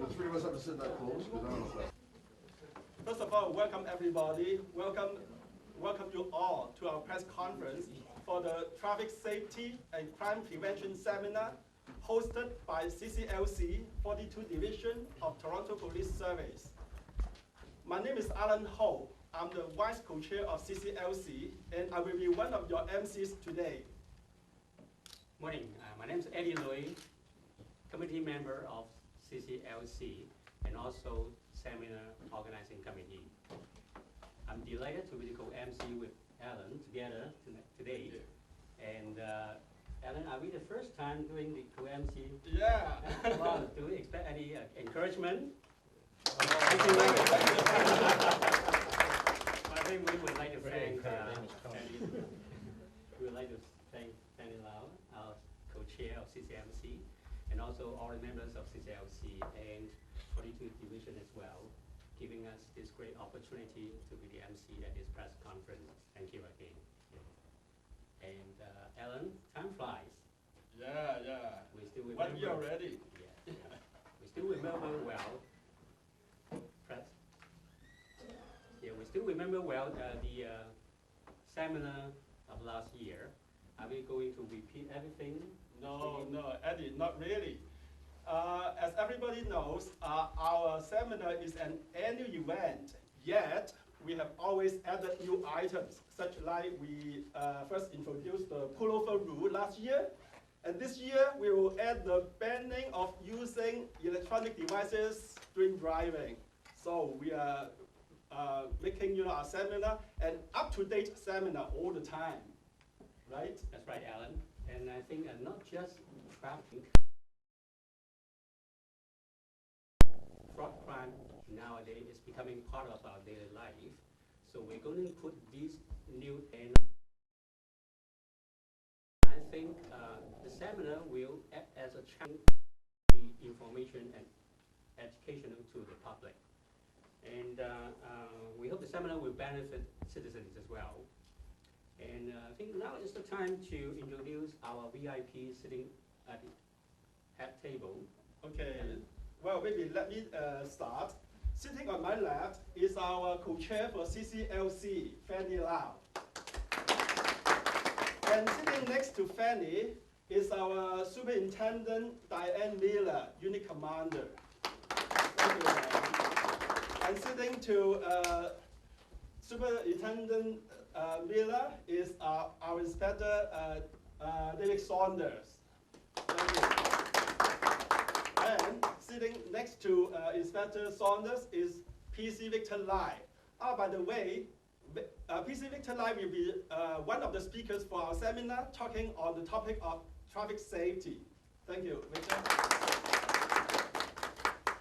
The three of us have to sit that close, because I don't know if First of all, welcome everybody. Welcome you all to our press conference for the Traffic Safety and Crime Prevention Seminar hosted by CCLC 42 Division of Toronto Police Service. My name is Alan Ho. I'm the Vice Co-Chair of CCLC, and I will be one of your MCs today. Morning. My name is Eddie Lui, committee member of CCLC and also Seminar Organizing Committee. I'm delighted to be the co-MC with Alan together today. And Alan, are we the first time doing the co-MC? Yeah. Well, do we expect any encouragement? Thank you. I think we would like to thank Fanny Lau, our co-chair of CCMC, and also all the members of CCLC and 42 Division as well, giving us this great opportunity to be the MC at this press conference. Thank you again. And Alan, time flies. Yeah. We still remember. 1 year already. Yeah. We still remember well. We still remember well the seminar of last year. Are we going to repeat everything? No, Eddie, not really. As everybody knows, our seminar is an annual event, yet we have always added new items, such like we first introduced the pullover rule last year, and this year we will add the banning of using electronic devices during driving. So we are making our seminar an up-to-date seminar all the time, right? That's right, Alan. And I think not just traffic, fraud crime nowadays is becoming part of our daily life. So we're going to put these new and I think the seminar will act as a channel the information and educational to the public. And we hope the seminar will benefit citizens as well. And I think now is the time to introduce our VIP sitting at the head table. Okay, well, maybe let me start. Sitting on my left is our co-chair for CCLC, Fanny Lau. And sitting next to Fanny is our Superintendent, Diane Miller, Unit Commander. Thank you, and sitting to Superintendent Miller is our Inspector David Saunders. Thank you. And sitting next to Inspector Saunders is PC Victor Lai. By the way, PC Victor Lai will be one of the speakers for our seminar talking on the topic of traffic safety. Thank you, Victor.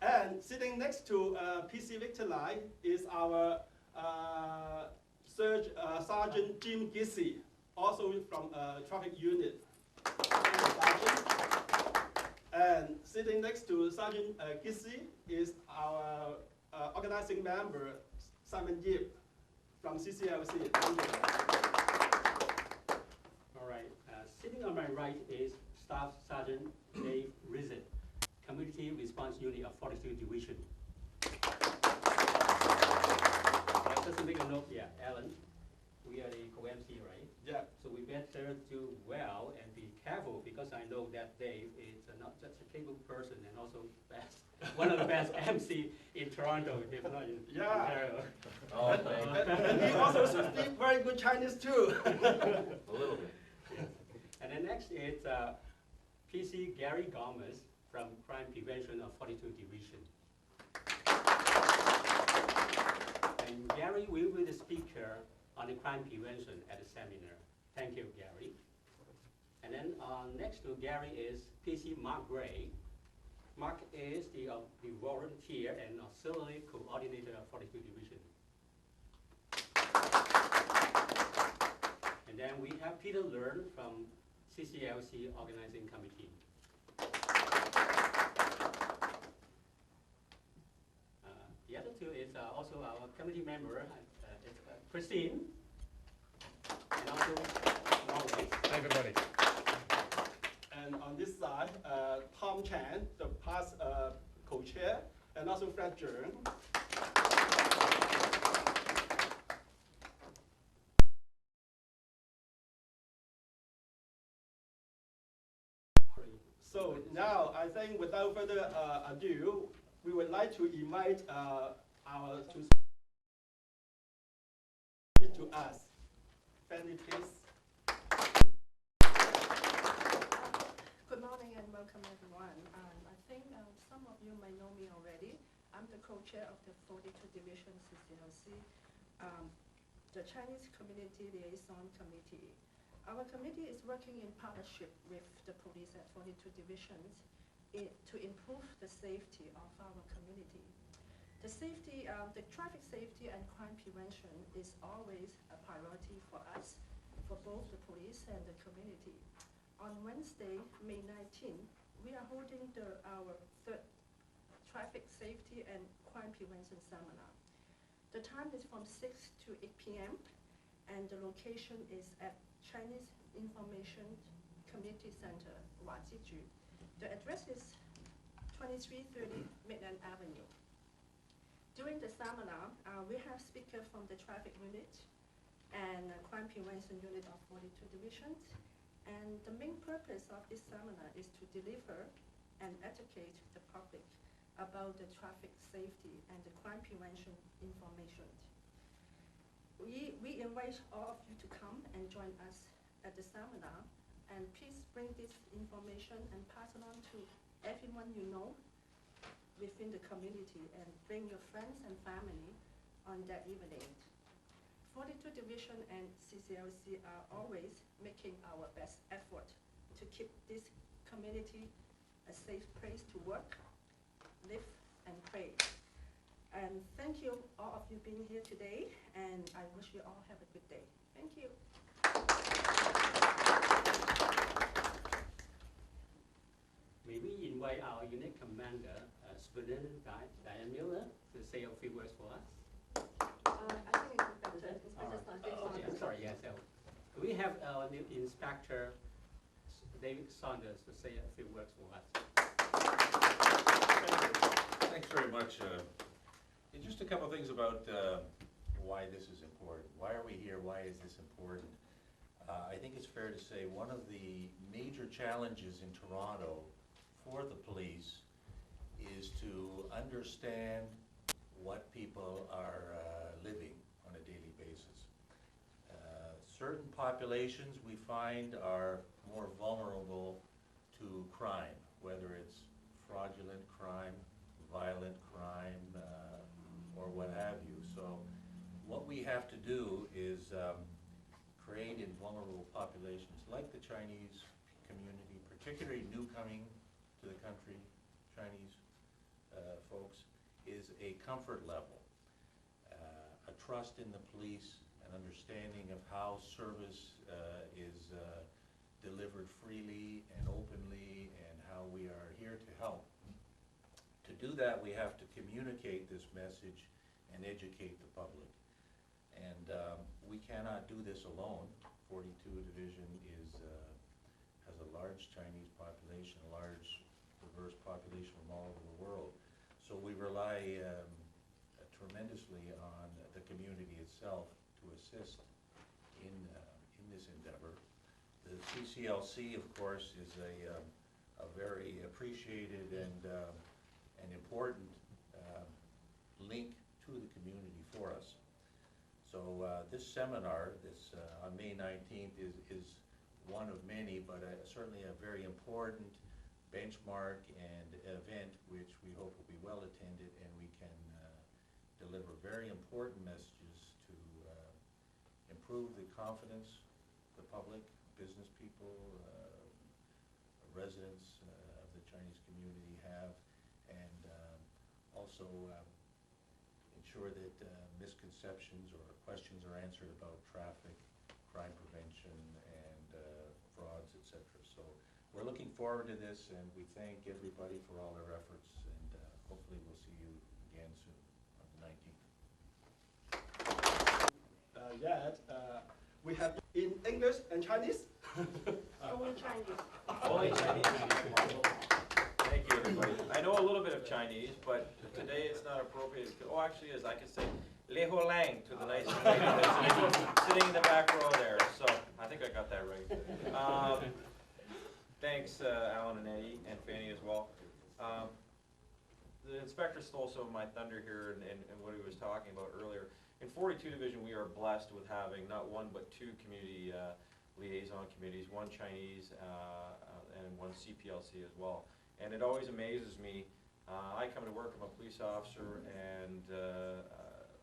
And sitting next to PC Victor Lai is our Sergeant Jim Gissy, also from traffic unit. And sitting next to Sergeant Gissy is our organizing member, Simon Yip, from CCLC. Thank you. All right. Sitting on my right is Staff Sergeant Dave Rizet, Community Response Unit of 42 Division. Just to make a note, Alan, we are the co-MC, right? Yeah. So we better do well and be careful because I know that Dave is not just a capable person and also one of the best MC in Toronto, if not in Ontario. Oh, and he also speaks very good Chinese too. a little bit. Yes. And then next is PC Gary Gomez from Crime Prevention of 42 Division. And Gary will be the speaker on the crime prevention at the seminar. Thank you, Gary. And then next to Gary is PC Mark Gray. Mark is the volunteer and auxiliary coordinator of 42 Division. And then we have Peter Learn from CCLC Organizing Committee. The other two is also our committee member, Christine, and also Norway. Hi, everybody. And on this side, Tom Chan, the past co-chair co-chair, and also Fred Zheng. So now, I think without further ado, we would like to invite our to speak to us. Fanny, please. Good morning and welcome everyone. I think some of you may know me already. I'm the co-chair of the 42 Division CCLC, the Chinese Community Liaison Committee. Our committee is working in partnership with the police at 42 divisions to improve the safety of our community. The safety, the traffic safety and crime prevention is always a priority for us, for both the police and the community. On Wednesday, May 19, we are holding our third traffic safety and crime prevention seminar. The time is from 6 to 8 p.m. and the location is at Chinese Information Community Center, Wajiju. The address is 2330 Midland Avenue. During the seminar, we have speakers from the traffic unit and crime prevention unit of 42 divisions. And the main purpose of this seminar is to deliver and educate the public about the traffic safety and the crime prevention information. We invite all of you to come and join us at the seminar, and please bring this information and pass it on to everyone you know within the community, and bring your friends and family on that evening. 42 Division and CCLC are always making our best effort to keep this community a safe place to work, live, and pray. And thank you all of you being here today, and I wish you all have a good day. Thank you. May we invite our unit commander, Superintendent Diane Miller, to say a few words for us? I think it's better. It's better starting Okay, I'm sorry, yes. Can we have our new Inspector David Saunders to say a few words for us? Thanks very much. Just a couple of things about why this is important. Why are we here? Why is this important? I think it's fair to say one of the major challenges in Toronto for the police is to understand what people are living on a daily basis. Certain populations we find are more vulnerable to crime, whether it's fraudulent crime, violent crime, or what have you. So what we have to do is create in vulnerable populations like the Chinese community, particularly new coming to the country, Chinese folks, is a comfort level, a trust in the police, an understanding of how service is delivered freely and openly, and how we are here to help. To do that, we have to communicate this message and educate the public. And we cannot do this alone. 42 Division has a large Chinese population, a large diverse population from all over the world. So we rely tremendously on the community itself to assist in this endeavor. The CCLC, of course, is a very appreciated and important link to the community for us. So this seminar, on May 19th, is one of many, but certainly a very important benchmark and event which we hope will be well attended, and we can deliver very important messages to improve the confidence the public, business people, residents of the Chinese community have, and also ensure that misconceptions or questions are answered about traffic, crime prevention, and frauds, etc. So we're looking forward to this, and we thank everybody for all their efforts, and hopefully we'll see you again soon on the 19th. We have in English and Chinese. Only Chinese. Only Chinese. Thank you. everybody. I know a little bit of Chinese, but today it's not appropriate. Oh, actually, is I can say "Lei Ho Lang" to the nice lady that's sitting in the back row there. So I think I got that right. Thanks, Alan and Eddie and Fanny as well. The inspector stole some of my thunder here and what he was talking about earlier. In 42 Division, we are blessed with having not one but two community liaison committees, one Chinese and one CPLC as well. And it always amazes me. I come to work, I'm a police officer, and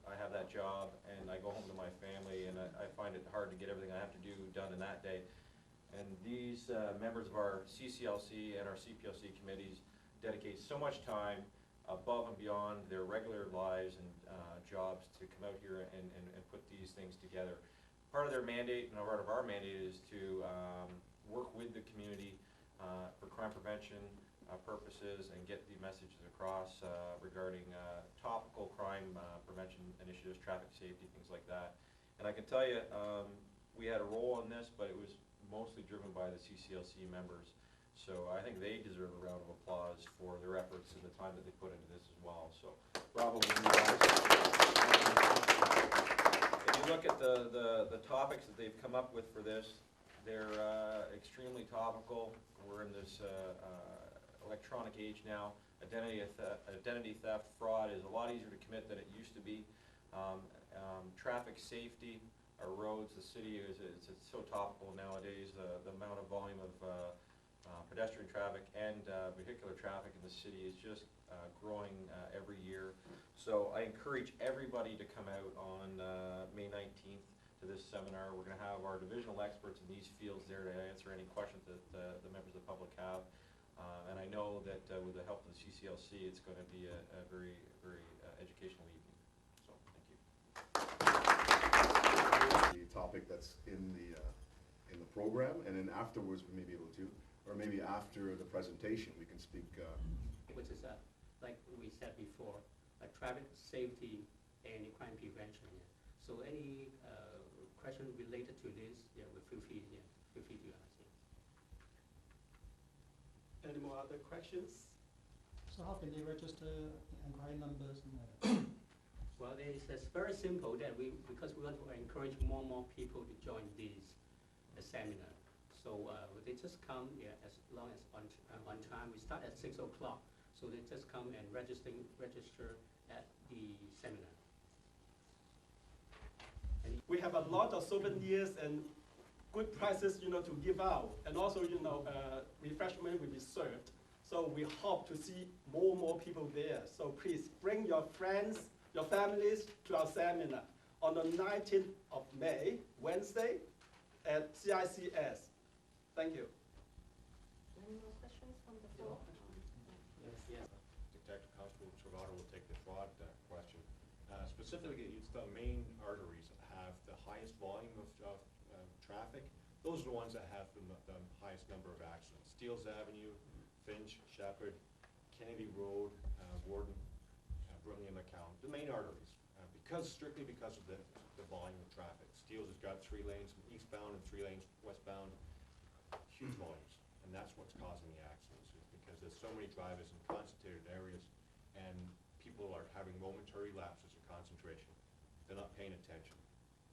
I have that job, and I go home to my family, and I find it hard to get everything I have to do done in that day. And these members of our CCLC and our CPLC committees dedicate so much time above and beyond their regular lives and jobs to come out here and put these things together. Part of their mandate and part of our mandate is to work with the community for crime prevention purposes and get the messages across regarding topical crime prevention initiatives, traffic safety, things like that. And I can tell you, we had a role in this, but it was mostly driven by the CCLC members. So I think they deserve a round of applause for their efforts and the time that they put into this as well. So bravo to you guys. If you look at the topics that they've come up with for this, they're extremely topical. We're in this electronic age now. Identity theft, fraud is a lot easier to commit than it used to be. Traffic safety, our roads, the city it's so topical nowadays. The amount of volume of pedestrian traffic and vehicular traffic in the city is just growing every year. So I encourage everybody to come out on May 19th to this seminar. We're going to have our divisional experts in these fields there to answer any questions that the members of the public have. And I know that with the help of the CCLC, it's going to be a very, very educational evening. So thank you. The topic that's in the program, and then afterwards we may be able to, or maybe after the presentation, we can speak. Which is, like we said before, traffic safety and crime prevention. Yeah. So any question related to this, yeah, we feel free to ask. Yeah. Any more other questions? So how can they register inquiry numbers and Well, it's very simple that because we want to encourage more and more people to join this seminar. So they just come, yeah, as long as on time. We start at 6 o'clock, so they just come and register at the seminar. And We have a lot of souvenirs and good prizes, to give out, and also, refreshment will be served. So we hope to see more and more people there. So please bring your friends, your families to our seminar on the 19th of May, Wednesday, at CICS. Thank you. Any more questions from the floor? yes. Detective Constable Travato will take the fraud question. Specifically, it's the main arteries that have the highest volume of traffic. Those are the ones that have the highest number of accidents. Steeles Avenue, Finch, Shepherd, Kennedy Road, Warden, Brimley and McCown, the main arteries, strictly because of the volume of traffic. Steeles has got 3 lanes eastbound and 3 lanes westbound, huge volumes, and that's what's causing the accidents, is because there's so many drivers in concentrated areas, and people are having momentary lapses of concentration. They're not paying attention,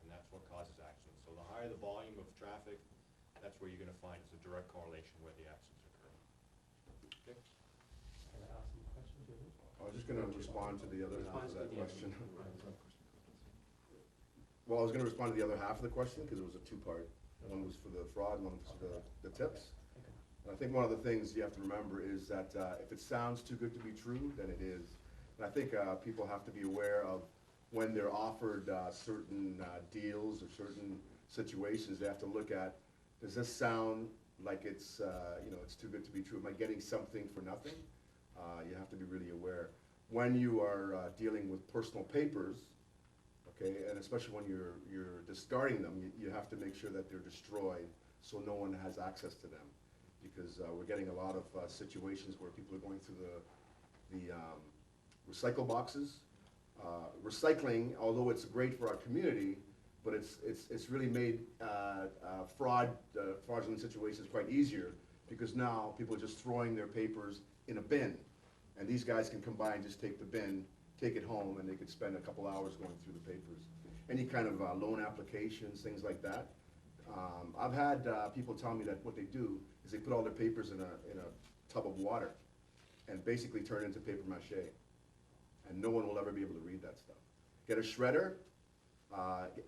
and that's what causes accidents. So the higher the volume of traffic, that's where you're going to find it's a direct correlation where the accidents occur. Okay. Can I ask some questions to you? I was just going to respond to the other half of that question. Right. Well, I was going to respond to the other half of the question because it was a two-part. One was for the fraud, and one was for the tips. And I think one of the things you have to remember is that if it sounds too good to be true, then it is. And I think people have to be aware of when they're offered certain deals or certain situations. They have to look at, does this sound like it's it's too good to be true? Am I getting something for nothing? You have to be really aware. When you are dealing with personal papers, okay, and especially when you're discarding them, you have to make sure that they're destroyed so no one has access to them. Because we're getting a lot of situations where people are going through the recycle boxes. Recycling, although it's great for our community, but it's really made fraudulent situations quite easier, because now people are just throwing their papers in a bin, and these guys can come by and just take the bin, take it home, and they could spend a couple hours going through the papers. Any kind of loan applications, things like that. I've had people tell me that what they do is they put all their papers in a tub of water and basically turn it into paper mache. And no one will ever be able to read that stuff. Get a shredder,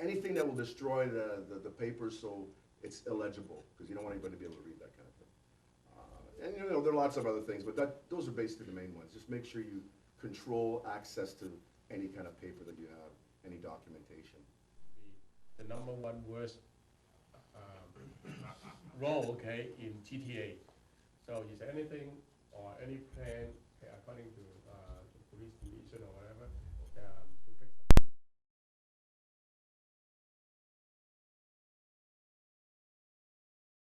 anything that will destroy the papers so it's illegible, because you don't want anybody to be able to read that kind of thing. And you know, there are lots of other things, but those are basically the main ones. Just make sure you control access to any kind of paper that you have, any documentation. The number one worst role, okay, in GTA. So is there anything or any plan, okay, according to the police division or whatever,